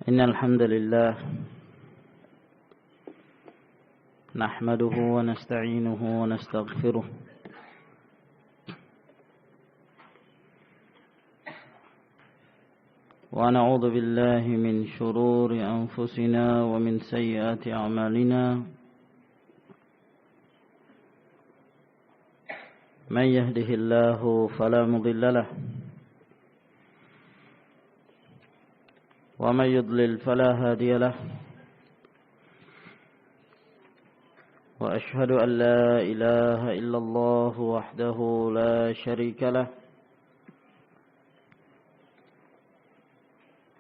إن الحمد لله نحمده ونستعينه ونستغفره ونعوذ بالله من شرور أنفسنا ومن سيئات أعمالنا من يهده الله فلا مضل له ومن يضلل فلا هادي له وأشهد أن لا إله إلا الله وحده لا شريك له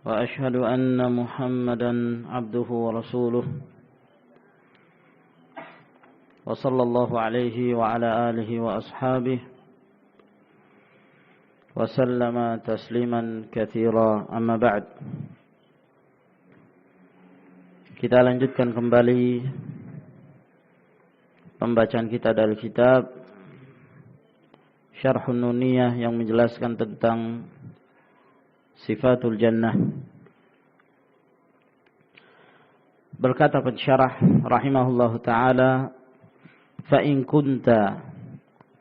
وأشهد أن محمدا عبده ورسوله وصلى الله عليه وعلى آله وأصحابه وسلم تسليما كثيرا أما بعد. Kita lanjutkan kembali pembacaan kita dari kitab Syarhun Nuniyah yang menjelaskan tentang Sifatul Jannah. Berkata pensyarah rahimahullahu ta'ala, fa in kunta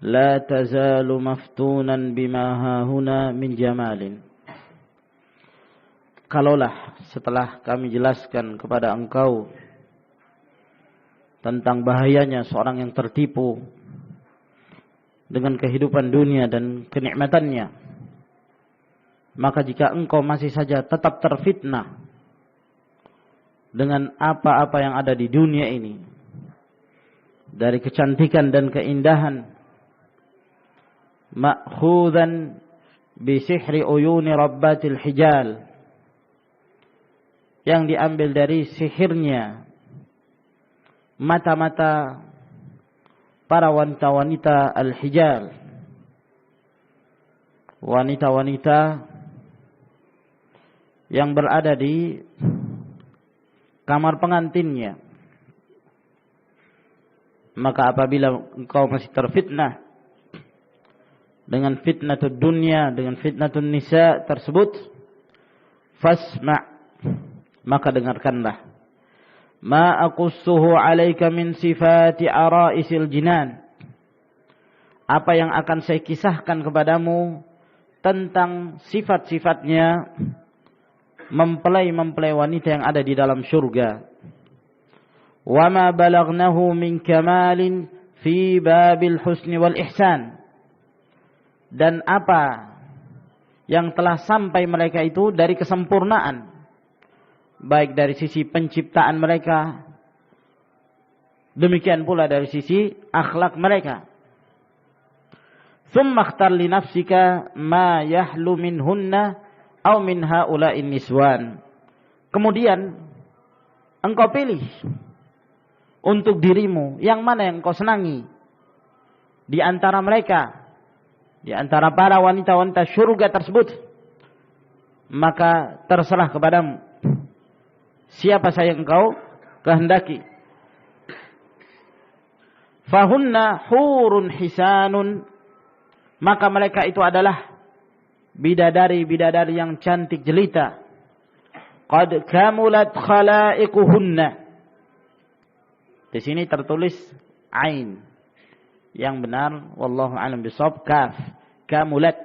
la tazalu maftunan bima hahuna min jamalin. Kalaulah setelah kami jelaskan kepada engkau tentang bahayanya seorang yang tertipu dengan kehidupan dunia dan kenikmatannya, maka jika engkau masih saja tetap terfitnah dengan apa-apa yang ada di dunia ini dari kecantikan dan keindahan, ma'khudhan bi sihri uyuni rabbatil hijal, yang diambil dari sihirnya mata-mata para wanita-wanita al-hijal, wanita-wanita yang berada di kamar pengantinnya. Maka apabila engkau masih terfitnah dengan fitnatud dunia, dengan fitnatun nisa tersebut, fasma', maka dengarkanlah, ma aqussuhu 'alaika min sifati ara'isil jinan, apa yang akan saya kisahkan kepadamu tentang sifat-sifatnya mempelai-mempelai wanita yang ada di dalam surga. Wa ma balagnahu min kamalin fi babil husni wal ihsan, dan apa yang telah sampai mereka itu dari kesempurnaan, baik dari sisi penciptaan mereka, demikian pula dari sisi akhlak mereka. Tsumma ikhtar li nafsika ma yahlu minhunna aw min haula'in niswan. Kemudian engkau pilih untuk dirimu yang mana yang engkau senangi di antara mereka, di antara para wanita-wanita surga tersebut, maka terserah kepadamu siapa saja engkau kehendaki. Fahunna hurun hisanun, maka mereka itu adalah bidadari-bidadari yang cantik jelita. Qad kamulat khalaiquhunna. Di sini tertulis ain, yang benar wallahu a'lam bishawab kaf, kamulat.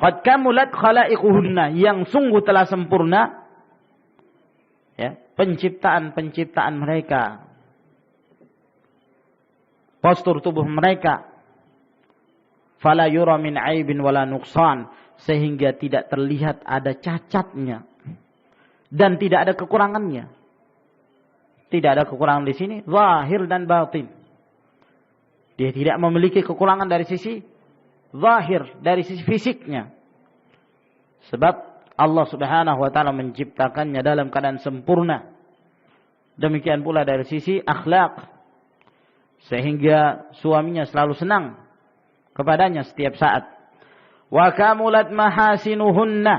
Qad kamulat khalaiquhunna, yang sungguh telah sempurna ya penciptaan mereka, postur tubuh mereka. Fala yura min aibin wala nuqsan, sehingga tidak terlihat ada cacatnya dan tidak ada kekurangannya. Tidak ada kekurangan di sini zahir dan batin. Dia tidak memiliki kekurangan dari sisi zahir, dari sisi fisiknya, sebab Allah subhanahu wa ta'ala menciptakannya dalam keadaan sempurna. Demikian pula dari sisi akhlak, sehingga suaminya selalu senang kepadanya setiap saat. Wa kamulat mahasinuhunna,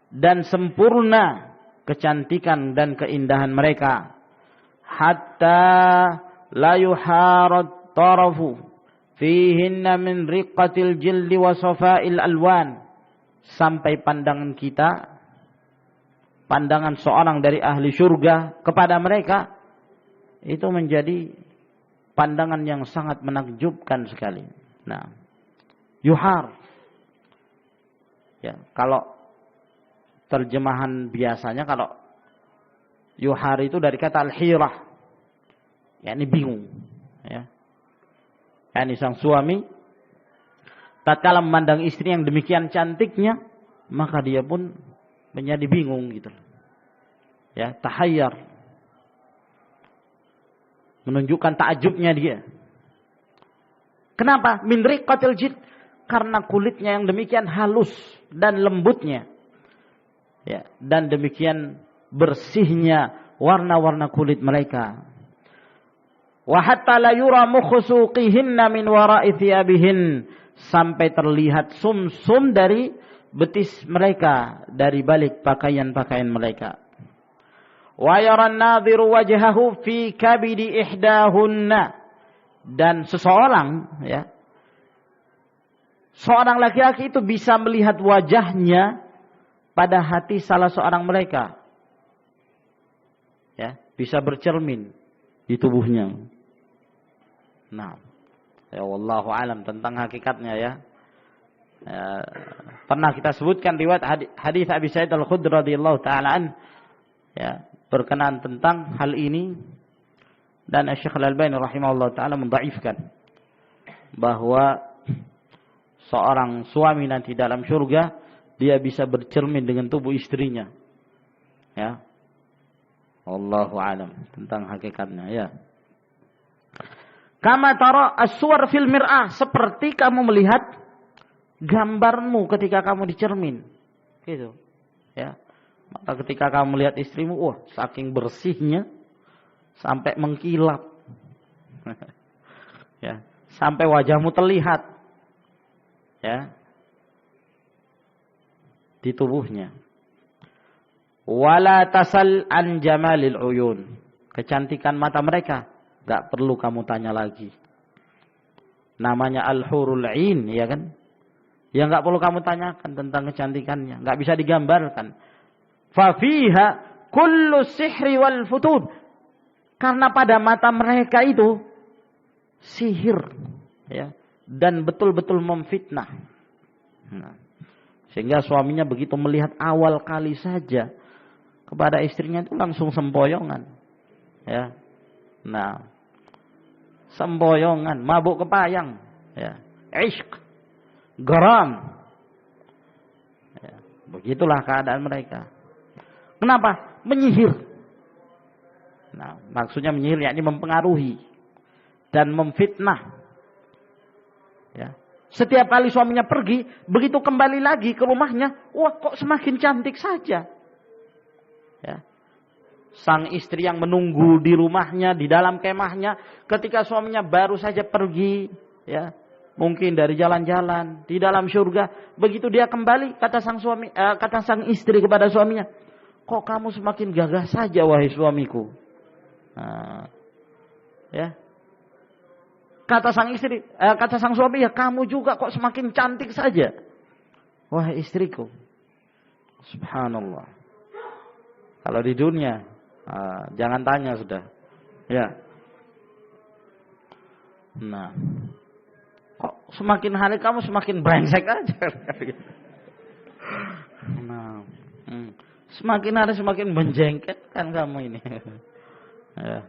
dan sempurna kecantikan dan keindahan mereka. Hatta la yuharat tarafu fihinna min riqqatil jildi wa safa'il alwan, sampai pandangan kita pandangan seorang dari ahli surga kepada mereka itu menjadi pandangan yang sangat menakjubkan sekali. Nah, yuhar. Ya, kalau terjemahan biasanya kalau yuhar itu dari kata al-hirah, yakni bingung. Ya. Yakni sang suami tatkala memandang istri yang demikian cantiknya, maka dia pun menjadi bingung gitu. Ya, tahayyar. Menunjukkan takjubnya dia. Kenapa? Min riqqatil jid, karena kulitnya yang demikian halus dan lembutnya. Ya, dan demikian bersihnya warna-warna kulit mereka. Wa hatta la yura mukhsuqihinna min wara'i thiyabihin, sampai terlihat sumsum dari betis mereka dari balik pakaian-pakaian mereka. Wa yara an-nadhiru wajhahu fi kabidi ihdahunna, dan seseorang, ya, seorang laki-laki itu bisa melihat wajahnya pada hati salah seorang mereka. Ya, bisa bercermin di tubuhnya. Nah, ya wallahu alam tentang hakikatnya ya. Pernah kita sebutkan riwayat hadis Abi Sa'id Al-Khudri radhiyallahu taala an, ya, berkenaan tentang hal ini, dan Syekh Al-Albani rahimahullah taala mendhaifkan bahwa seorang suami nanti dalam surga dia bisa bercermin dengan tubuh istrinya. Ya. Wallahu alam tentang hakikatnya ya. Kama tara as-suwar fil mir'ah, seperti kamu melihat gambarmu ketika kamu dicermin. Gitu. Ya. Maka ketika kamu melihat istrimu, wah, saking bersihnya sampai mengkilap. Ya, sampai wajahmu terlihat. Ya. Di tubuhnya. Wala tasal an jamalil uyun, kecantikan mata mereka enggak perlu kamu tanya lagi. Namanya al-hurul 'ain, ya kan? Ya enggak perlu kamu tanyakan tentang kecantikannya, enggak bisa digambarkan. Fa fiha kullu sihri wal futun, karena pada mata mereka itu sihir, ya, dan betul-betul memfitnah. Nah, sehingga suaminya begitu melihat awal kali saja kepada istrinya itu langsung sempoyongan. Ya. Nah, sempoyongan, mabuk kepayang, ya. Ishq, garam. Ya. Begitulah keadaan mereka. Kenapa? Menyihir. Nah, maksudnya menyihir yakni mempengaruhi dan memfitnah. Ya. Setiap kali suaminya pergi, begitu kembali lagi ke rumahnya, wah, kok semakin cantik saja. Ya. Sang istri yang menunggu di rumahnya, di dalam kemahnya, ketika suaminya baru saja pergi, ya, mungkin dari jalan-jalan di dalam surga, begitu dia kembali, kata sang istri kepada suaminya, kok kamu semakin gagah saja wahai suamiku. Nah, ya. Kata sang suami, ya kamu juga kok semakin cantik saja wahai istriku. Subhanallah. Kalau di dunia, jangan tanya sudah. Ya. Nah, kok semakin hari kamu semakin brengsek aja. Nah, semakin hari semakin menjengket kan kamu ini. Ya.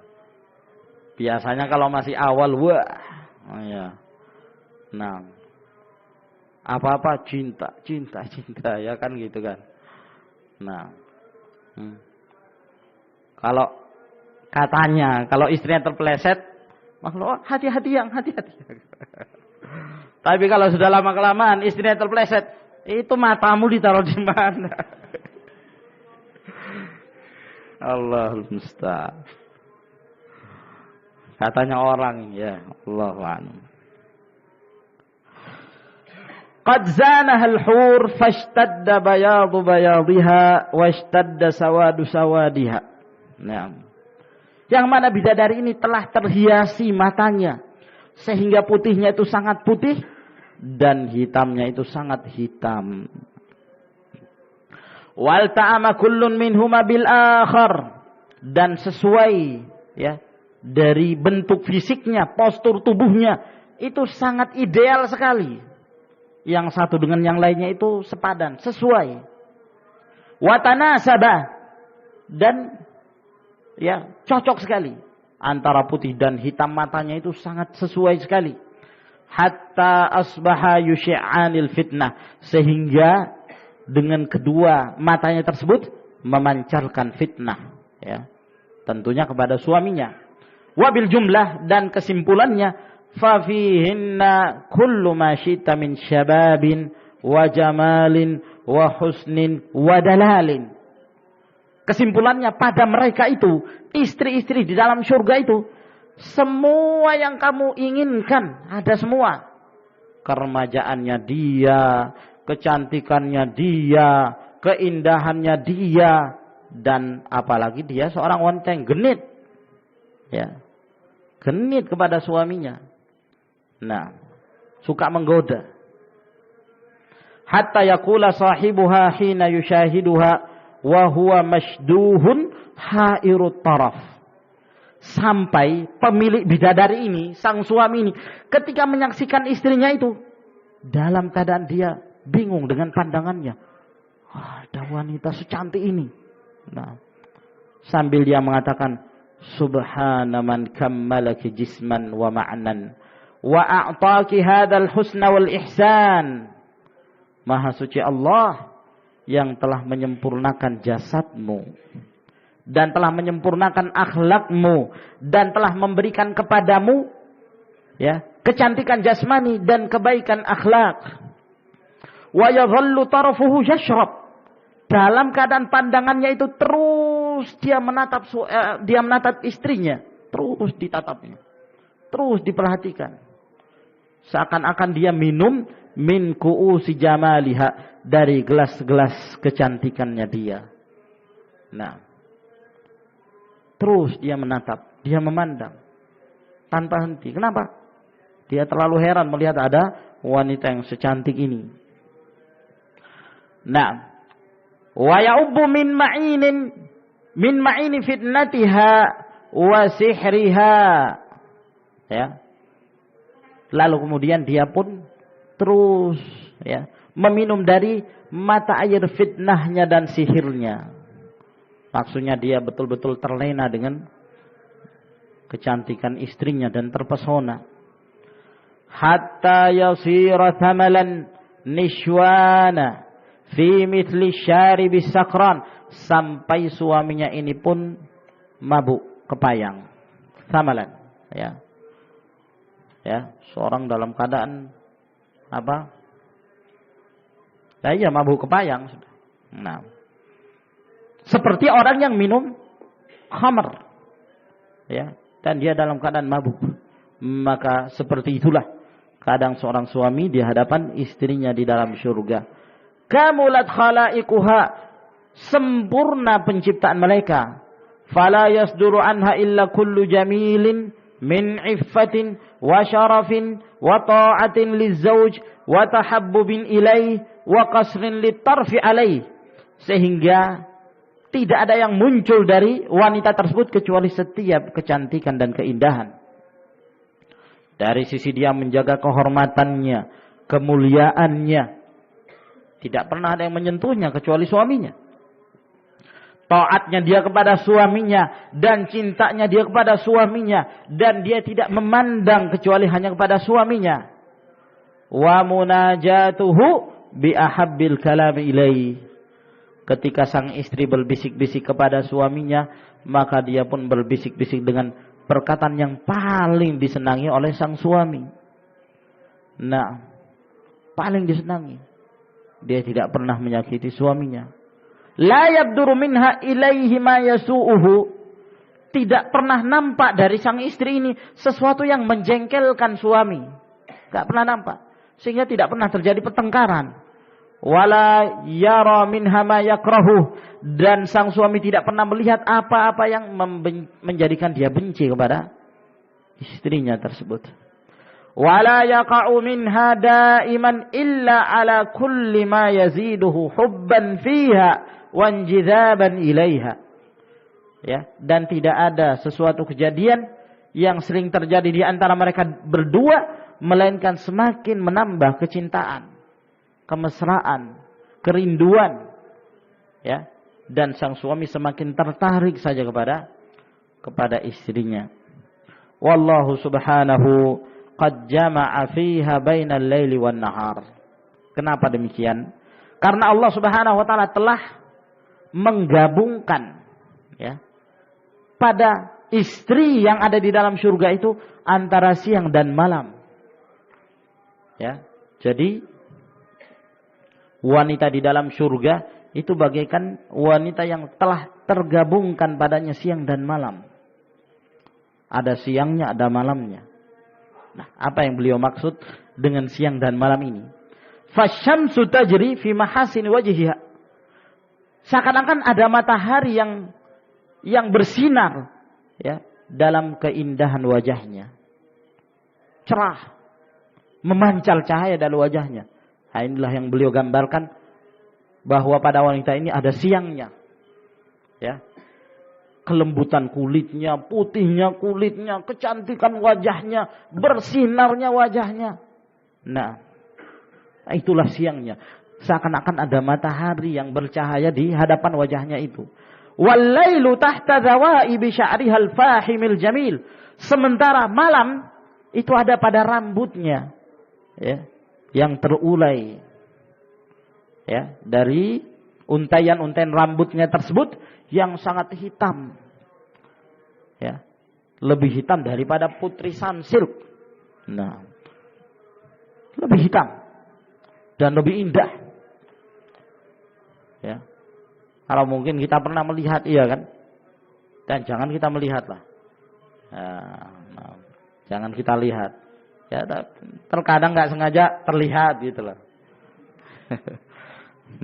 Biasanya kalau masih awal, wah, ya. Nah, apa-apa cinta, ya kan gitu kan. Nah. Kalau katanya, kalau istrinya terpeleset, makhluk hati-hati. Tapi kalau sudah lama-kelamaan istrinya terpeleset, itu matamu ditaruh di mana? Allahul musta'an. Katanya orang, ya, Allahu a'lam. Qad zanaha al-hur fashtadda bayadu bayadiha washtadda sawadu sawadiha. Nah, yang mana bidadari ini telah terhiasi matanya sehingga putihnya itu sangat putih dan hitamnya itu sangat hitam. Wal ta'ama kullun minhuma bil akhar, dan sesuai ya dari bentuk fisiknya, postur tubuhnya itu sangat ideal sekali. Yang satu dengan yang lainnya itu sepadan, sesuai. Wa tanasaba, dan ya cocok sekali. Antara putih dan hitam matanya itu sangat sesuai sekali. Hatta asbaha yusyi'anil fitnah, sehingga dengan kedua matanya tersebut memancarkan fitnah, ya. Tentunya kepada suaminya. Wabil jumlah, dan kesimpulannya, fa fihinna kullu ma syi'ta min syababin wa jamalin wa husnin wa dalalin. Kesimpulannya, pada mereka itu, istri-istri di dalam surga itu, semua yang kamu inginkan ada semua. Keremajaannya dia, kecantikannya dia, keindahannya dia, dan apalagi dia seorang wanita yang genit, ya, genit kepada suaminya. Nah, suka menggoda. Hatta yaqula sahibuha hina yushahiduha wa huwa mashduhun hairut taraf. Sampai pemilik bidadari ini, sang suami ini, ketika menyaksikan istrinya itu, dalam keadaan dia bingung dengan pandangannya. Ada wanita secantik ini. Nah, sambil dia mengatakan, subhana man kammalaki jisman wa ma'nan wa a'taki hadzal husna wal ihsan. Maha suci Allah yang telah menyempurnakan jasadmu dan telah menyempurnakan akhlakmu dan telah memberikan kepadamu ya kecantikan jasmani dan kebaikan akhlak. Wa yadhallu tarafuhu yashrab, dalam keadaan pandangannya itu terus dia menatap istrinya, terus ditatapnya, terus diperhatikan, seakan-akan dia minum min ku'usi jamaliha, dari gelas-gelas kecantikannya dia. Nah, terus dia menatap, dia memandang tanpa henti. Kenapa? Dia terlalu heran melihat ada wanita yang secantik ini. Nah, wa ya'ubbu min ma'ini fitnatiha wa sihriha. Ya. Lalu kemudian dia pun terus ya meminum dari mata air fitnahnya dan sihirnya. Maksudnya dia betul-betul terlena dengan kecantikan istrinya dan terpesona. Hatta yasira thamalan nishwana fi mithli syaribis sakran, sampai suaminya ini pun mabuk kepayang. Thamalan, ya. Ya, seorang dalam keadaan apa? Iya, mabuk kepayang. Nah, seperti orang yang minum khamr, ya, dan dia dalam keadaan mabuk. Maka seperti itulah kadang seorang suami di hadapan istrinya di dalam surga. Kamulat khalaiquha, sempurna penciptaan mereka. Fala yasduru anha illa kullu jamilin min iffatin wa syarafin wa ta'atin lizauj wa tahabbubin ilaih wa qasrin litarfi alaih. Sehingga tidak ada yang muncul dari wanita tersebut kecuali setiap kecantikan dan keindahan. Dari sisi dia menjaga kehormatannya, kemuliaannya, tidak pernah ada yang menyentuhnya kecuali suaminya. Taatnya dia kepada suaminya dan cintanya dia kepada suaminya, dan dia tidak memandang kecuali hanya kepada suaminya. Wa munajatuhu bi ahabbil kalam ilaihi. Ketika sang istri berbisik-bisik kepada suaminya, maka dia pun berbisik-bisik dengan perkataan yang paling disenangi oleh sang suami. Nah, paling disenangi. Dia tidak pernah menyakiti suaminya. La yabduru minha ilaihi ma yasu'uhu. Tidak pernah nampak dari sang istri ini sesuatu yang menjengkelkan suami. Tidak pernah nampak. Sehingga tidak pernah terjadi pertengkaran. Wala yara minha ma yakrahu. Dan sang suami tidak pernah melihat apa-apa yang menjadikan dia benci kepada istrinya tersebut. wala yaqa'u minha daiman illa ala kulli ma yaziduhu hubban fiha wa injidhaban ilaiha. Ya, dan tidak ada sesuatu kejadian yang sering terjadi di antara mereka berdua melainkan semakin menambah kecintaan, kemesraan, kerinduan, ya, dan sang suami semakin tertarik saja kepada istrinya. Wallahu subhanahu qad jama'a fiha bainal laili wan nahar. Kenapa demikian? Karena Allah Subhanahu wa taala telah menggabungkan, ya, pada istri yang ada di dalam surga itu antara siang dan malam. Ya, jadi wanita di dalam surga itu bagaikan wanita yang telah tergabungkan padanya siang dan malam. Ada siangnya, ada malamnya. Nah, apa yang beliau maksud dengan siang dan malam ini? Fasyamsu tajri fi mahasin wajhiha. Seakan-akan ada matahari yang bersinar, ya, dalam keindahan wajahnya. Cerah, memancar cahaya dalam wajahnya. Nah, inilah yang beliau gambarkan bahwa pada wanita ini ada siangnya, ya, kelembutan kulitnya, putihnya kulitnya, kecantikan wajahnya, bersinarnya wajahnya. Nah, itulah siangnya. Seakan-akan ada matahari yang bercahaya di hadapan wajahnya itu. Wal-lailu tahta zawaibi sya'rihal fahimil jamil. Sementara malam itu ada pada rambutnya, ya, yang terulai, ya, dari untaian-untaian rambutnya tersebut yang sangat hitam, ya, lebih hitam daripada putrisan silk. Nah, lebih hitam dan lebih indah, ya. Kalau mungkin kita pernah melihat, iya kan? Dan jangan kita melihatlah, jangan kita lihat. Ya, terkadang nggak sengaja terlihat gitu loh.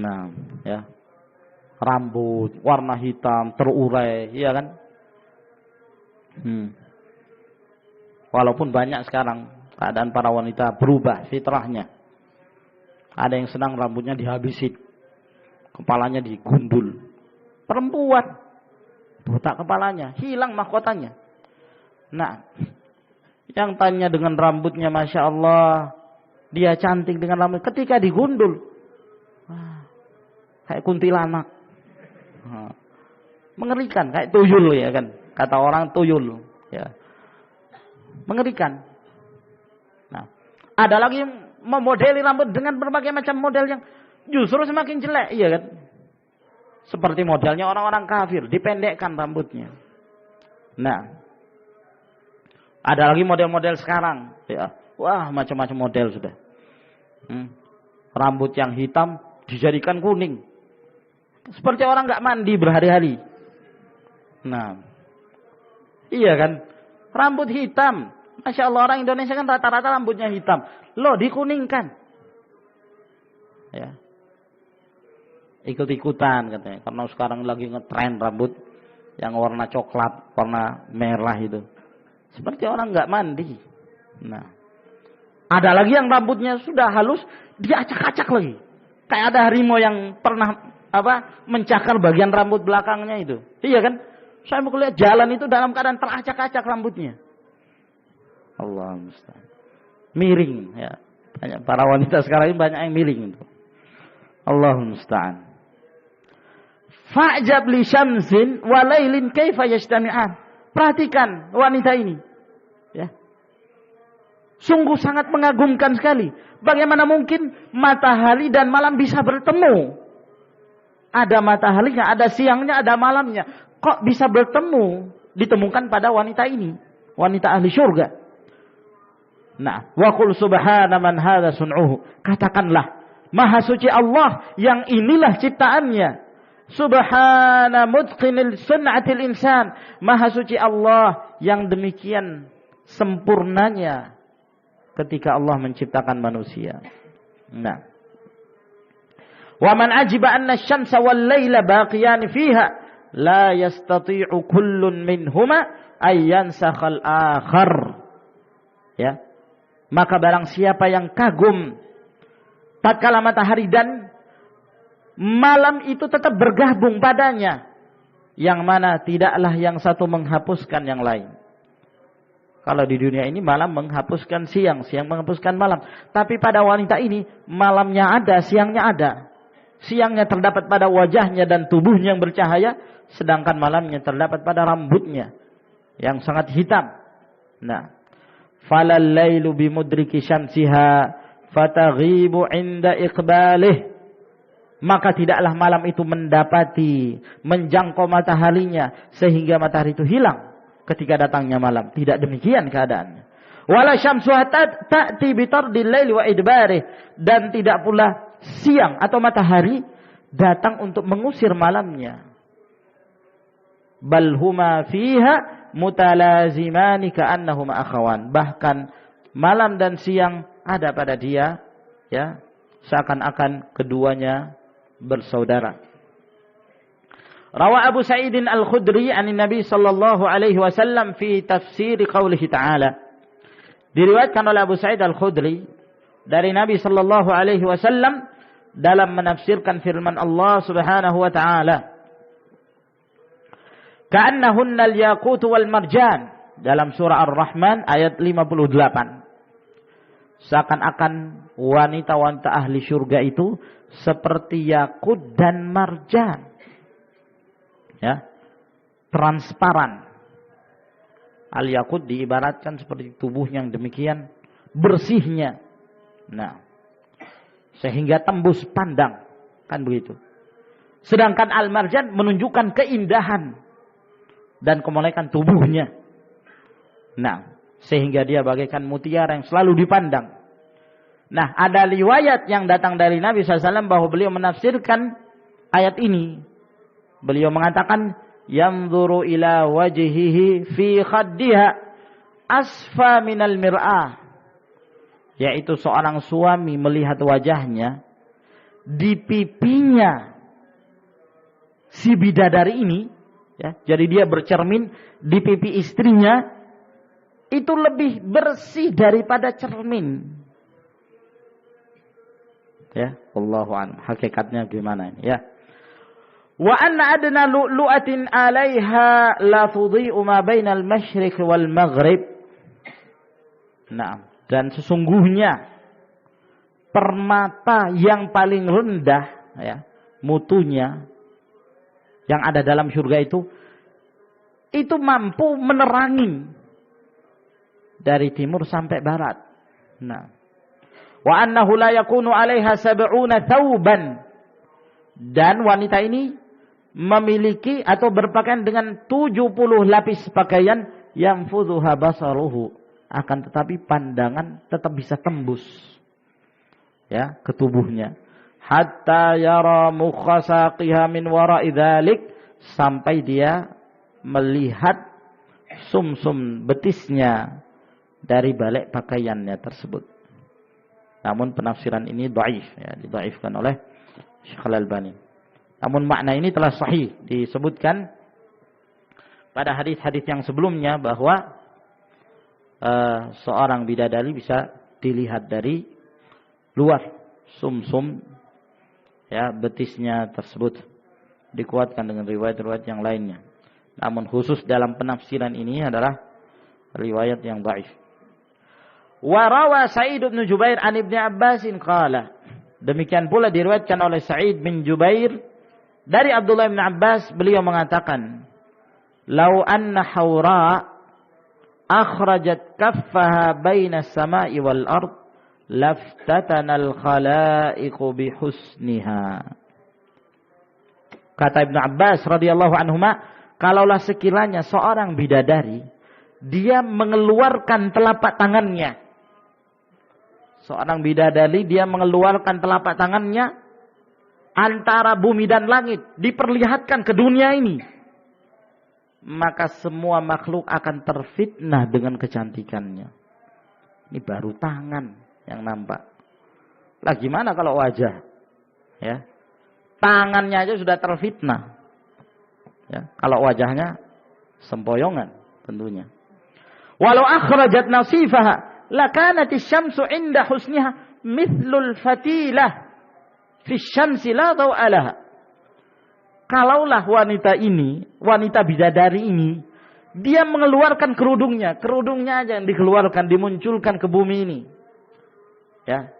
Nah, ya, rambut warna hitam terurai, iya kan? Walaupun banyak sekarang keadaan para wanita berubah fitrahnya. Ada yang senang rambutnya dihabisin, kepalanya digundul. Perempuan botak kepalanya, hilang mahkotanya. Nah, yang tanya dengan rambutnya, masya Allah, dia cantik dengan rambut. Ketika digundul, kayak kuntilanak, mengerikan, kayak tuyul, ya kan? Kata orang tuyul, ya, mengerikan. Nah, ada lagi yang memodeli rambut dengan berbagai macam model yang justru semakin jelek, iya kan? Seperti modelnya orang-orang kafir, dipendekkan rambutnya. Nah, ada lagi model-model sekarang, ya. Wah, macam-macam model sudah. Rambut yang hitam dijadikan kuning, seperti orang nggak mandi berhari-hari. Nah, iya kan? Rambut hitam, masya Allah, orang Indonesia kan rata-rata rambutnya hitam. Loh, dikuningkan, ya. Ikut-ikutan katanya, karena sekarang lagi ngetren rambut yang warna coklat, warna merah itu. Seperti orang nggak mandi. Nah, ada lagi yang rambutnya sudah halus, diacak-acak lagi. Kayak ada harimau yang pernah mencakar bagian rambut belakangnya itu. Iya kan? Saya mau lihat jalan itu dalam keadaan teracak-acak rambutnya. Allah musta'an. Miring, ya. Banyak para wanita sekarang ini banyak yang miring itu. Allah musta'an. Fa'jab li syamsin wa lailin kaifa yajtami'an. Perhatikan wanita ini, ya. Sungguh sangat mengagumkan sekali. Bagaimana mungkin matahari dan malam bisa bertemu? Ada mataharinya, ada siangnya, ada malamnya. Kok bisa bertemu? Ditemukan pada wanita ini, wanita ahli syurga. Nah, wa qul subhana man hadza sun'uhu. Katakanlah, maha suci Allah yang inilah ciptaannya. Subhana mutqinil sun'atil insan. Maha suci Allah yang demikian sempurnanya ketika Allah menciptakan manusia. Nah, wa man ajiba anna asy-syamsa wal laila baqiyan fiha la yastati'u kullun minhuma ay yansakhal akhar. Ya. Maka barang siapa yang kagum tatkala matahari dan malam itu tetap bergabung padanya, yang mana tidaklah yang satu menghapuskan yang lain. Kalau di dunia ini malam menghapuskan siang, siang menghapuskan malam. Tapi pada wanita ini malamnya ada, siangnya ada. Siangnya terdapat pada wajahnya dan tubuhnya yang bercahaya, sedangkan malamnya terdapat pada rambutnya yang sangat hitam. Nah, falal lailu bimudriki syamsiha fataghibu inda iqbalih. Maka tidaklah malam itu mendapati, menjangkau mataharinya sehingga matahari itu hilang ketika datangnya malam. Tidak demikian keadaannya. Wala syamsuha ta'ti bitardil laili wa idbarih. Dan tidak pula siang atau matahari datang untuk mengusir malamnya. Bal huma fiha mutalazimani ka'annahuma akhawan. Bahkan malam dan siang ada pada dia, ya, seakan-akan keduanya bersaudara. Rawa Abu Sa'id Al-Khudri an Nabi sallallahu alaihi wasallam fi tafsir qaulihi ta'ala. Diriwayatkan oleh Abu Sa'id Al-Khudri dari Nabi sallallahu alaihi wasallam dalam menafsirkan firman Allah Subhanahu wa taala. Ka'annahunna al-yaqut wal marjan, dalam surah Ar-Rahman ayat 58. Seakan-akan wanita-wanita ahli surga itu seperti yakut dan marjan. Ya, transparan. Al-yakut diibaratkan seperti tubuh yang demikian bersihnya. Nah, sehingga tembus pandang, kan begitu. Sedangkan al-marjan menunjukkan keindahan dan kemolekan tubuhnya. Nah, sehingga dia bagaikan mutiara yang selalu dipandang. Nah, ada riwayat yang datang dari Nabi SAW bahwa beliau menafsirkan ayat ini. Beliau mengatakan, yanzuru ila wajhihi fi khaddiha asfa minal mir'ah. Yaitu seorang suami melihat wajahnya di pipinya si bidadari ini, ya. Jadi dia bercermin di pipi istrinya itu lebih bersih daripada cermin. Ya, wallahu a'lam. Hakikatnya gimana ini, ya. Wa anna adna lu'lu'atin 'alaiha la tudhi'u ma bainal masyriq wal maghrib. Nah, dan sesungguhnya permata yang paling rendah, ya, mutunya yang ada dalam surga itu mampu menerangi dari timur sampai barat. Nah, wa annahu la yakunu 'alaiha sab'una thawban. Dan wanita ini memiliki atau berpakaian dengan 70 lapis pakaian yang fudhuha basaruhu, akan tetapi pandangan tetap bisa tembus, ya, ke tubuhnya. Hatta yara mukhasaqiha min wara'i dzalik, sampai dia melihat sumsum betisnya dari balik pakaiannya tersebut. Namun penafsiran ini dhaif, ya, didhaifkan oleh Syekh Al-Albani. Namun makna ini telah sahih disebutkan pada hadis-hadis yang sebelumnya bahwa seorang bidadari bisa dilihat dari luar sumsum, ya, betisnya tersebut, dikuatkan dengan riwayat-riwayat yang lainnya. Namun khusus dalam penafsiran ini adalah riwayat yang dhaif. Wa rawa Sa'id bin Jubair an Ibnu Abbasin qala. Demikian pula diriwayatkan oleh Sa'id bin Jubair dari Abdullah bin Abbas, beliau mengatakan, "Lau anna Hawra akhrajat kaffaha baina as-sama'i wal ard laftatana al-khalaiqu bihusniha." Kata Ibnu Abbas radhiyallahu anhuma, kalaulah sekiranya seorang bidadari dia mengeluarkan telapak tangannya. Seorang bidadari dia mengeluarkan telapak tangannya antara bumi dan langit, diperlihatkan ke dunia ini, maka semua makhluk akan terfitnah dengan kecantikannya. Ini baru tangan yang nampak. Lah gimana kalau wajah? Ya. Tangannya aja sudah terfitnah. Ya, kalau wajahnya sempoyongan tentunya. Walau akhrajat nasifaha lakanatis syamsu inda husniha mithlul fatilah fi syamsi la daw'alaha. Kalaulah wanita ini, wanita bidadari ini, dia mengeluarkan kerudungnya aja yang dikeluarkan, dimunculkan ke bumi ini. Ya.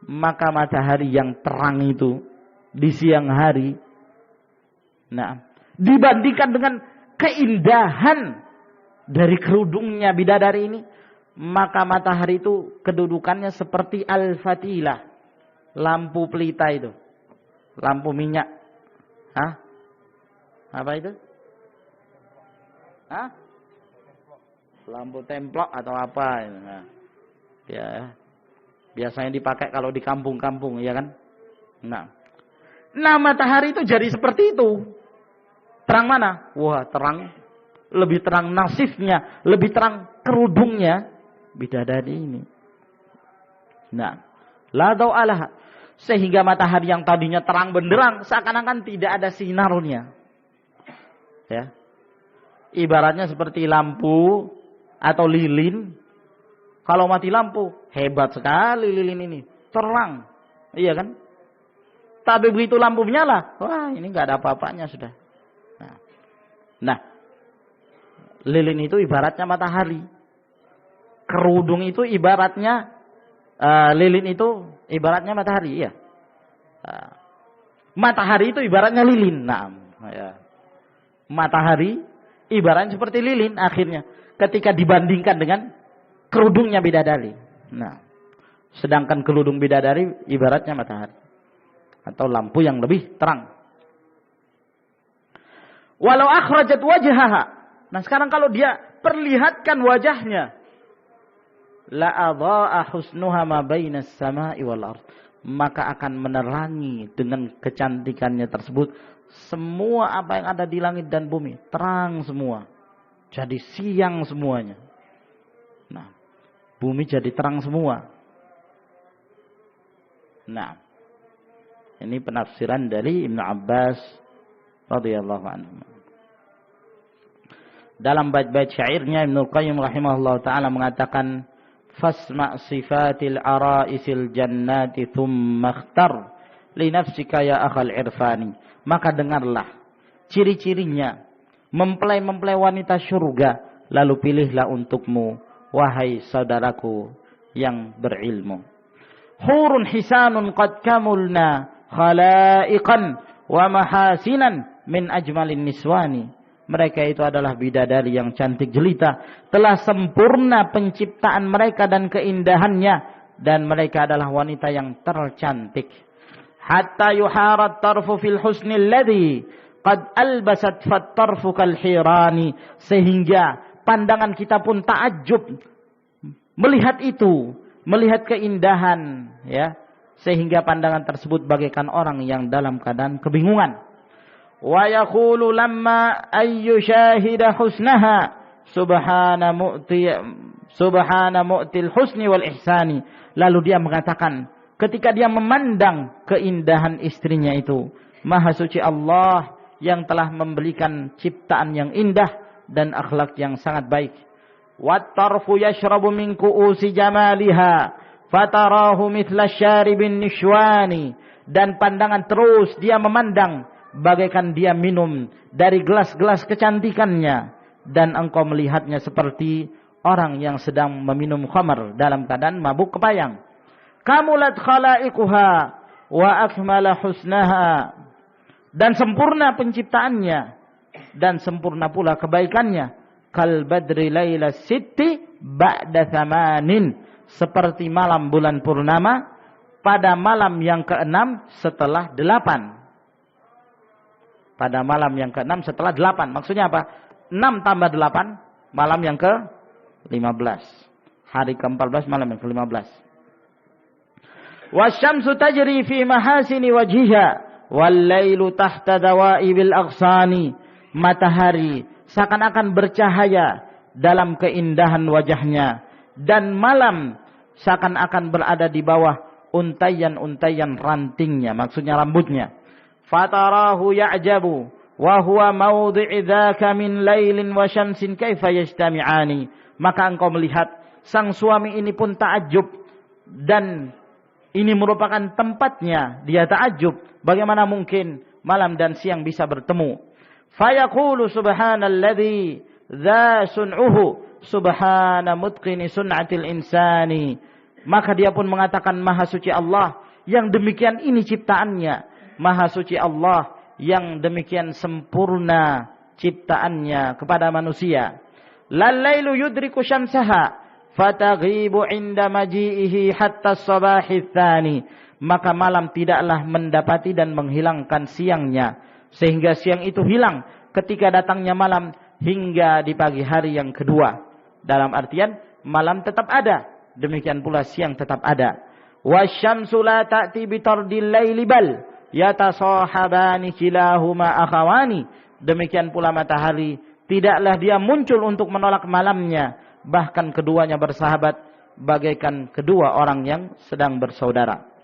Maka matahari yang terang itu di siang hari, nah, dibandingkan dengan keindahan dari kerudungnya bidadari ini, maka matahari itu kedudukannya seperti al-fatilah, lampu pelita itu, lampu minyak. Hah? Apa itu? Hah? Lampu templok atau apa? Nah, ya, biasanya dipakai kalau di kampung-kampung, ya kan? Nah, matahari itu jadi seperti itu. Terang mana? Wah, terang, lebih terang nasifnya, lebih terang kerudungnya bidadari ini. Nah, la daw'alaha, sehingga matahari yang tadinya terang benderang seakan-akan tidak ada sinarnya. Ya. Ibaratnya seperti lampu atau lilin. Kalau mati lampu, hebat sekali lilin ini, terang. Iya kan? Tapi begitu lampu menyala, wah, ini enggak ada apa-apanya sudah. Nah, lilin itu ibaratnya matahari. Kerudung itu ibaratnya lilin itu ibaratnya matahari, iya. Matahari itu ibaratnya lilin. Nah, ya. Matahari ibaratnya seperti lilin akhirnya ketika dibandingkan dengan kerudungnya bidadari. Nah, sedangkan kerudung bidadari ibaratnya matahari atau lampu yang lebih terang. Walau akhrajat wajhaha. Nah, sekarang kalau dia perlihatkan wajahnya, la adha'a husnuha ma bainas sama'i wal ardh, maka akan menerangi dengan kecantikannya tersebut semua apa yang ada di langit dan bumi, terang semua. Jadi siang semuanya. Nah, bumi jadi terang semua. Nah, ini penafsiran dari Ibnu Abbas radhiyallahu anhu. Dalam bait-bait syairnya Ibnu Qayyim rahimahullah taala mengatakan, fasma' sifatil ara'isil jannati thumma ikhtar li nafsika ya akhal irfani. Maka dengarlah ciri-cirinya mempelai-mempelai wanita syurga, lalu pilihlah untukmu wahai saudaraku yang berilmu. Hurun hisanun qad kamulna khalaiqan wa mahasinan min ajmalin niswani. Mereka itu adalah bidadari yang cantik jelita, telah sempurna penciptaan mereka dan keindahannya, dan mereka adalah wanita yang tercantik. Hatta yuharat tarfu fil husni alladhi qad albasat fat tarfu kal hirani, sehingga pandangan kita pun takjub melihat itu, melihat keindahan, ya, sehingga pandangan tersebut bagaikan orang yang dalam keadaan kebingungan. Wa yaqulu lamma ayyu syahida husnaha subhana mu'til husni wal ihsani. Lalu dia mengatakan ketika dia memandang keindahan istrinya itu, Maha suci Allah yang telah memberikan ciptaan yang indah dan akhlak yang sangat baik. Wat tarfu yashrabu min ku'usi jamaliha fatarahu mithla syaribin nishwani. Dan pandangan terus dia memandang bagaikan dia minum dari gelas-gelas kecantikannya, dan engkau melihatnya seperti orang yang sedang meminum khamar dalam keadaan mabuk kepayang. Kamulat khalaiquha wa akmala husnaha, dan sempurna penciptaannya dan sempurna pula kebaikannya. Kal badri laila sitti ba'da thamanin, seperti malam bulan purnama pada malam yang ke-6 setelah 8. Pada malam yang ke-6 setelah 8. Maksudnya apa? 6 tambah 8, malam yang ke-15. Hari ke-14, malam yang ke-15. Wasyamsu tajri fi mahasini wajhiha wal lailu tahta dawaibil aghsani. Matahari seakan-akan bercahaya dalam keindahan wajahnya, dan malam seakan-akan berada di bawah untayan-untayan rantingnya, maksudnya rambutnya. Fatarahu ya'jabu wa huwa mawdi'i dzaka min lailin wa syamsin kaifa yajtami'ani. Maka engkau melihat Sang suami ini pun ta'ajub, dan ini merupakan tempatnya dia ta'ajub. Bagaimana mungkin malam dan siang bisa bertemu? Fayaqulu subhanalladzi dza sun'uhu subhana mutqini sun'atil insani. Maka dia pun mengatakan, maha suci Allah yang demikian ini ciptaannya. Maha suci Allah yang demikian sempurna ciptaannya kepada manusia. Lallailu yudriku syamsaha fataghibu inda maji'ihi hatta as-sabahi tsani. Maka malam tidaklah mendapati dan menghilangkan siangnya, sehingga siang itu hilang ketika datangnya malam hingga di pagi hari yang kedua. Dalam artian malam tetap ada, demikian pula siang tetap ada. Wasyamsu la ta'ti bitardil laili bal yatasahabani kilahuma akhawani. Demikian pula matahari tidaklah dia muncul untuk menolak malamnya, bahkan keduanya bersahabat bagaikan kedua orang yang sedang bersaudara.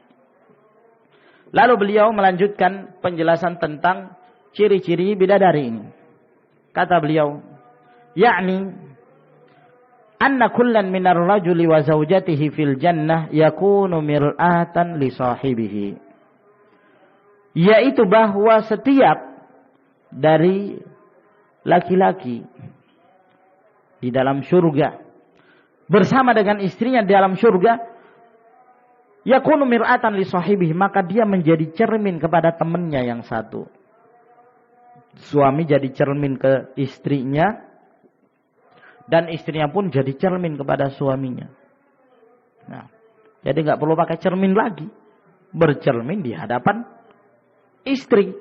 Lalu beliau melanjutkan penjelasan tentang ciri-ciri bidadari ini. Kata beliau, yakni anna kullan minar rajuli wa zawjatihi fil jannah yakunu mir'atan li sahibihi. Yaitu bahwa setiap dari laki-laki di dalam surga bersama dengan istrinya di dalam surga, yakunu mir'atan li sahibihi, maka dia menjadi cermin kepada temannya yang satu. Suami jadi cermin ke istrinya, dan istrinya pun jadi cermin kepada suaminya. Nah, jadi nggak perlu pakai cermin lagi, bercermin di hadapan istri.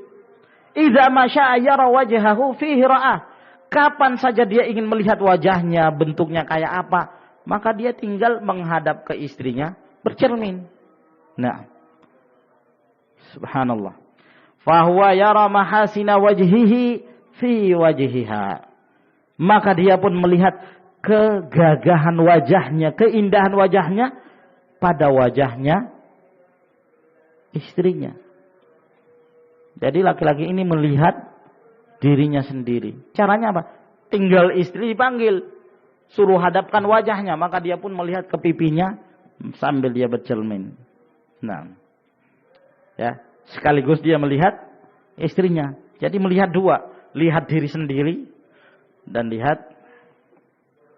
Idza ma syaa yara wajhahu fihi ra'ah. Kapan saja dia ingin melihat wajahnya, bentuknya kayak apa, maka dia tinggal menghadap ke istrinya, bercermin. Nah, subhanallah. Fahuwa yara mahasina wajhihi fi wajhiha. Maka dia pun melihat kegagahan wajahnya, keindahan wajahnya pada wajahnya istrinya. Jadi laki-laki ini melihat dirinya sendiri. Caranya apa? Tinggal istri dipanggil, suruh hadapkan wajahnya, maka dia pun melihat ke pipinya sambil dia bercermin. Nah, ya, sekaligus dia melihat istrinya. Jadi melihat dua, lihat diri sendiri dan lihat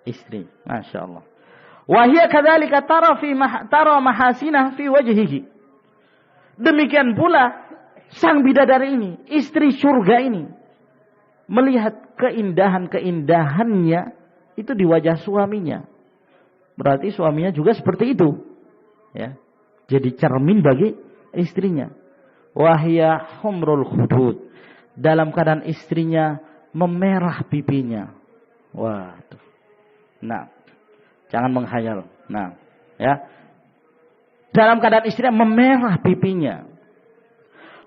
istri. Masya Allah. Wahia kadzalika tara mahasinah fi wajhihi. Demikian pula sang bidadari ini, istri surga ini, melihat keindahan-keindahannya itu di wajah suaminya. Berarti suaminya juga seperti itu, ya. Jadi cermin bagi istrinya. Wahia humrul khudud. Dalam keadaan istrinya memerah pipinya. Waduh. Nah, jangan menghayal. Nah, ya. Dalam keadaan istrinya memerah pipinya.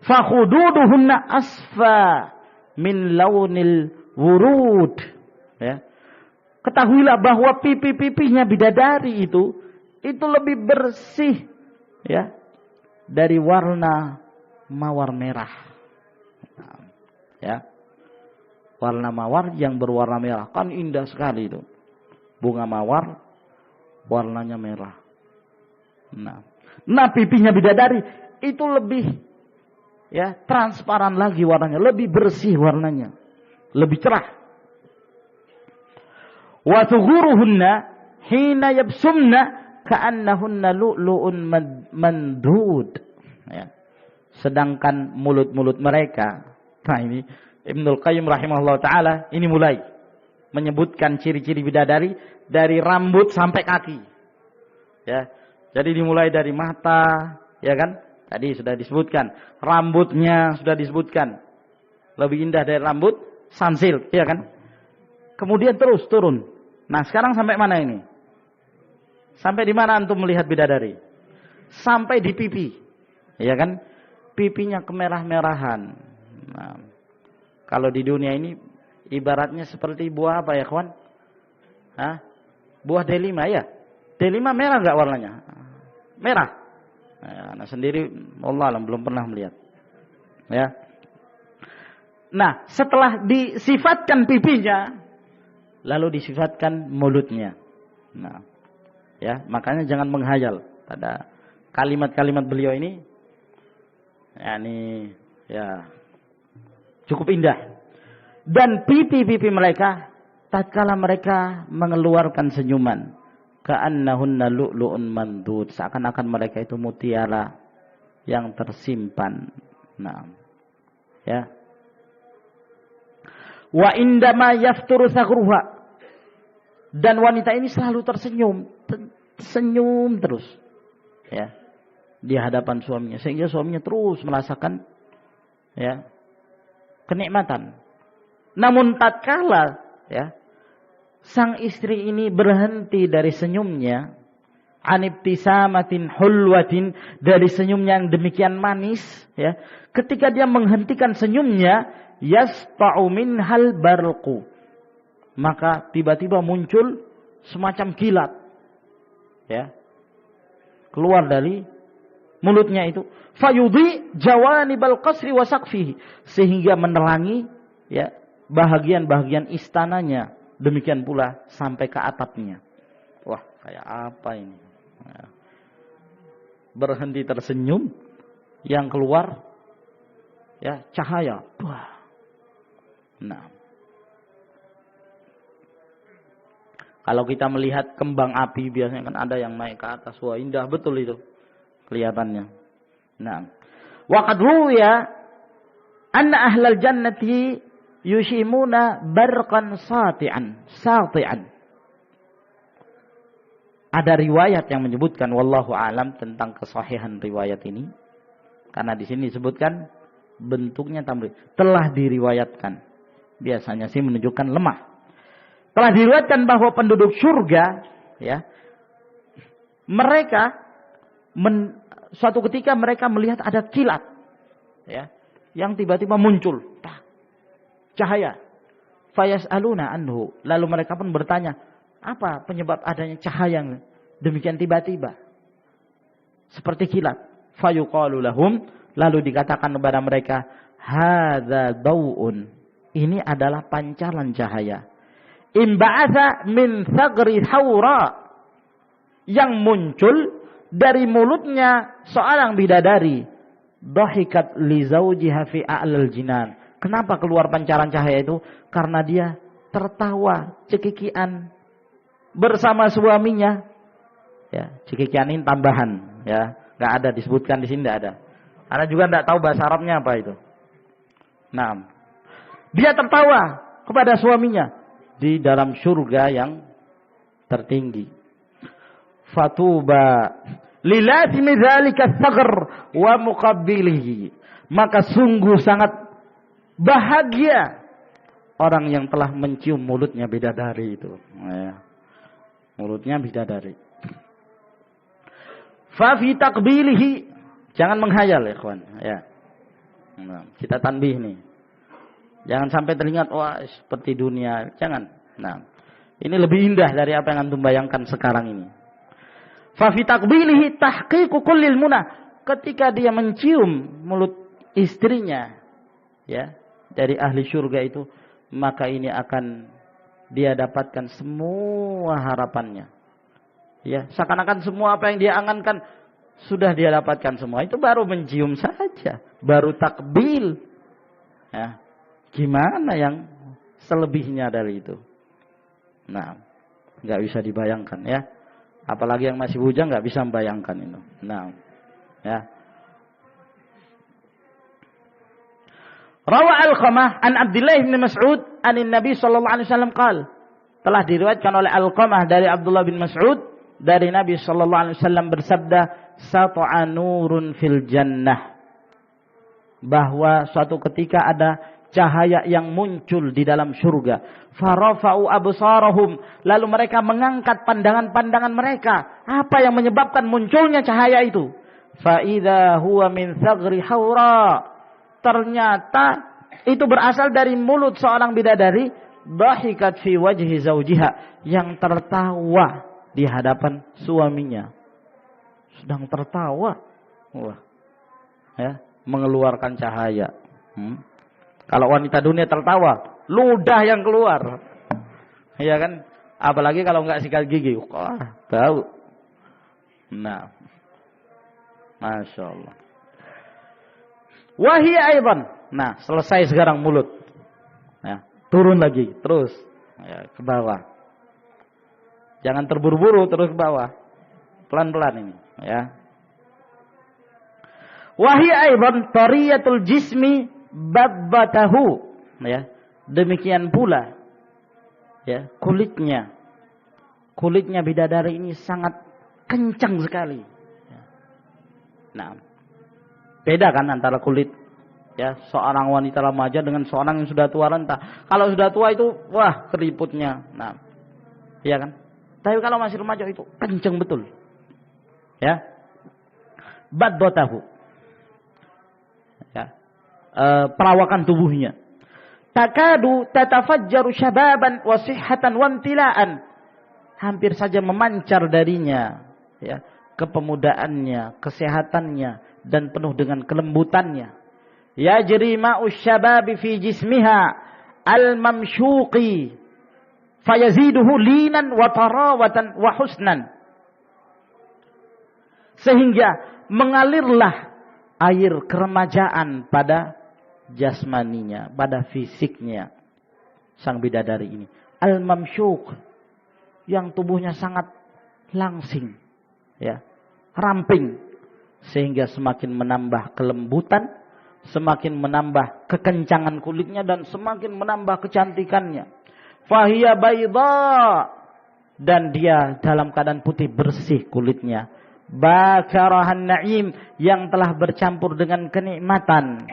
Fakhududuhunna asfa min launil wurud. Ya. Ketahuilah bahwa pipi-pipinya bidadari itu lebih bersih, ya, dari warna mawar merah. Ya. Warna mawar yang berwarna merah kan indah sekali itu. Bunga mawar warnanya merah. Nah, pipinya bidadari itu lebih, ya, transparan lagi warnanya, lebih bersih warnanya, lebih cerah. Wa thuguruhunna hina yabsumna ka'annahunna lu'lu'un mandud. Ya. Sedangkan mulut-mulut mereka, nah ini Ibnul Qayyim rahimahullah ta'ala ini mulai menyebutkan ciri-ciri bidadari dari rambut sampai kaki. Ya. Jadi dimulai dari mata, ya kan? Tadi sudah disebutkan, rambutnya sudah disebutkan. Lebih indah dari rambut, sansil, ya kan? Kemudian terus turun. Nah, sekarang sampai mana ini? Sampai di mana antum melihat bidadari? Sampai di pipi. Ya kan? Pipinya kemerah-merahan. Nah, kalau di dunia ini ibaratnya seperti buah apa ya, kawan? Hah? Buah delima ya? Delima merah enggak warnanya? Merah. Nah, sendiri Allah alam belum pernah melihat. Ya. Nah, setelah disifatkan pipinya, lalu disifatkan mulutnya. Nah, Ya, makanya jangan menghayal pada kalimat-kalimat beliau ini. Ya, cukup indah. Dan pipi-pipi mereka tatkala mereka mengeluarkan senyuman, ka'annahunna lu'lu'un mandud, seakan-akan mereka itu mutiara yang tersimpan. Nah, ya. Wa indama yafturu saghruha, dan wanita ini selalu tersenyum, senyum terus, ya, di hadapan suaminya, sehingga suaminya terus merasakan, ya, kenikmatan. Namun tatkala, ya, sang istri ini berhenti dari senyumnya, anibtisamatin hulwatin, dari senyumnya yang demikian manis, ya, ketika dia menghentikan senyumnya, yasta'u minhal barqu, maka tiba-tiba muncul semacam kilat, ya, keluar dari mulutnya itu, fayudhi jawanibal qasri wa saqfihi, sehingga menerangi, ya, bahagian-bahagian istananya, demikian pula sampai ke atapnya. Wah, kayak apa ini? Ya. Berhenti tersenyum, yang keluar, ya, cahaya. Wah. Nah, kalau kita melihat kembang api biasanya kan ada yang naik ke atas, wah indah betul itu kelihatannya. Nah, waqad ruwiya anna ahlal jannati yushimuna barqan sati'an. Ada riwayat yang menyebutkan, wallahu alam, tentang kesahihan riwayat ini, karena di sini disebutkan bentuknya tamrid, telah diriwayatkan. Biasanya sih menunjukkan lemah. Telah diriwayatkan bahwa penduduk surga, ya, mereka suatu ketika mereka melihat ada kilat, ya, yang tiba-tiba muncul, cahaya. Fayas'aluna anhu, lalu mereka pun bertanya, apa penyebab adanya cahaya yang demikian tiba-tiba seperti kilat? Fayuqalu lahum, lalu dikatakan kepada mereka, hadza dau'un, ini adalah pancaran cahaya, imba'atha min thagri haura, yang muncul dari mulutnya seorang bidadari, dhahikat li zawjiha fi a'lal jinan. Kenapa keluar pancaran cahaya itu? Karena dia tertawa cekikian bersama suaminya. Ya, cekikian ini tambahan, ya, nggak ada disebutkan di sini, nggak ada. Karena juga nggak tahu bahasa Arabnya apa itu. Nah, dia tertawa kepada suaminya di dalam surga yang tertinggi. Fatuba lilazimi dzalika tsaghr wa muqabbilihi, maka sungguh sangat bahagia orang yang telah mencium mulutnya bidadari itu, ya. Mulutnya bidadari. Fa fi taqbilihi, jangan menghayal ya kawan, ya. Nah, kita tanbih nih. Jangan sampai teringat, wah seperti dunia, jangan. Nah, ini lebih indah dari apa yang antum bayangkan sekarang ini. Fa fi taqbilihi tahqiqu kullil munah, ketika dia mencium mulut istrinya, ya, dari ahli surga itu, maka ini akan dia dapatkan semua harapannya. Ya, seakan-akan semua apa yang dia angankan sudah dia dapatkan semua. Itu baru mencium saja, baru takbil. Ya, gimana yang selebihnya dari itu? Nah, nggak bisa dibayangkan, ya. Apalagi yang masih bujang nggak bisa membayangkan itu. Nah, ya. Rawa Alqamah an Abdullah bin Mas'ud anin Nabi sallallahu alaihi wasallam qala, telah diriwayatkan oleh Alqamah dari Abdullah bin Mas'ud dari Nabi sallallahu alaihi wasallam bersabda, sat'a nurun fil jannah, bahwa suatu ketika ada cahaya yang muncul di dalam surga. Farafa'u absarahum, lalu mereka mengangkat pandangan-pandangan mereka. Apa yang menyebabkan munculnya cahaya itu? Fa idza huwa min thagri haura, ternyata itu berasal dari mulut seorang bidadari, dhahikat fi wajhi zawjiha, yang tertawa di hadapan suaminya. Sedang tertawa. Wah. Ya, mengeluarkan cahaya. Kalau wanita dunia tertawa, ludah yang keluar. Iya kan? Apalagi kalau enggak sikat gigi. Wah, bau. Nah, Masya Allah. Wahia aidan. Nah, selesai sekarang mulut. Ya, turun lagi, terus ya, ke bawah. Jangan terburu-buru terus ke bawah. Pelan-pelan ini, ya. Wahia aidan tariyatul jismi babbatahu. Ya, demikian pula ya, kulitnya bidadari ini sangat kencang sekali. Nah, beda kan antara kulit ya seorang wanita remaja dengan seorang yang sudah tua renta. Kalau sudah tua itu wah keriputnya. Nah, iya kan? Tapi kalau masih remaja itu kencang betul. Ya. Badbatahu. Ya. Perawakan tubuhnya. Takadu tatafajjaru syababan wa sihhatan wa imtila'an. Hampir saja memancar darinya ya, kepemudaannya, kesehatannya dan penuh dengan kelembutannya. Yajri ma'u syababi fi jismiha al-mamsyuqi fayaziduhu linan wa tarawatan wa husnan. Sehingga mengalirlah air keremajaan pada jasmaninya, pada fisiknya sang bidadari ini. Al-mamsyuq, yang tubuhnya sangat langsing, ya, ramping, sehingga semakin menambah kelembutan, semakin menambah kekencangan kulitnya dan semakin menambah kecantikannya. Fahiya bayda, dan dia dalam keadaan putih bersih kulitnya. Bakarahan na'im, yang telah bercampur dengan kenikmatan.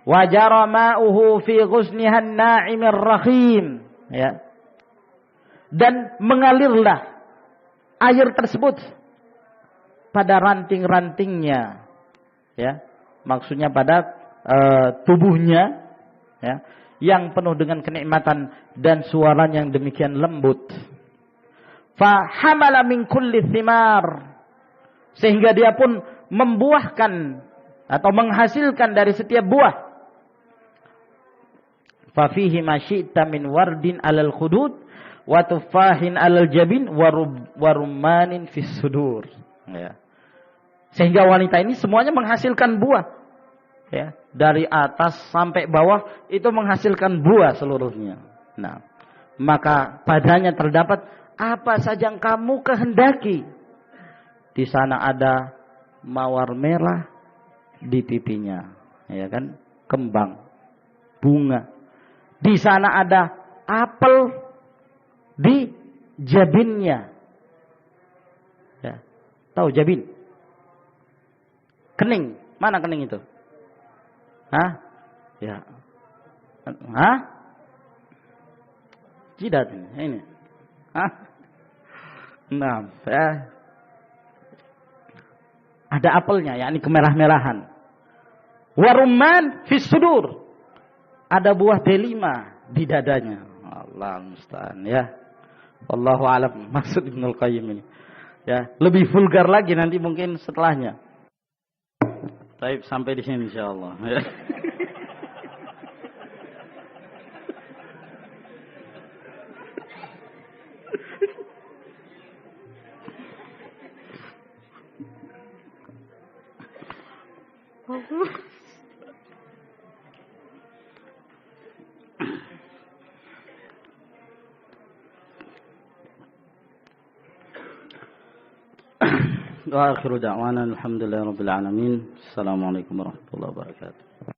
Wajara ma'uhu fi ghusnihan na'imir rahim, ya. Dan mengalirlah air tersebut pada ranting-rantingnya, ya. Maksudnya pada tubuhnya, ya, yang penuh dengan kenikmatan dan suaranya yang demikian lembut. Fa hamala min kulli thimar, sehingga dia pun membuahkan atau menghasilkan dari setiap buah. Fa fihi ma syi'ta min wardin 'alal khudud wa tufahin 'alal jabin wa rummanin fis sudur, ya. Sehingga wanita ini semuanya menghasilkan buah, ya, dari atas sampai bawah itu menghasilkan buah seluruhnya. Nah, maka padanya terdapat apa saja yang kamu kehendaki. Di sana ada mawar merah di pipinya, ya kan, kembang, bunga. Di sana ada apel di jabinnya. Ya. Tahu jabin? Kening. Mana kening itu? Hah? Ya. Hah? Jidat ini. Hah? Nah, ya. Ada apelnya, yakni kemerah-merahan. Warumman fis sudur. Ada buah delima di dadanya. Allah musta'an, ya. Wallahu a'lam maksud Ibnul Qayyim ini. Ya, lebih vulgar lagi nanti mungkin setelahnya. Baik, sampai di sini insyaallah. Ya. Wa akhiru da'wana alhamdulillahi rabbil alamin. Assalamualaikum warahmatullahi wabarakatuh.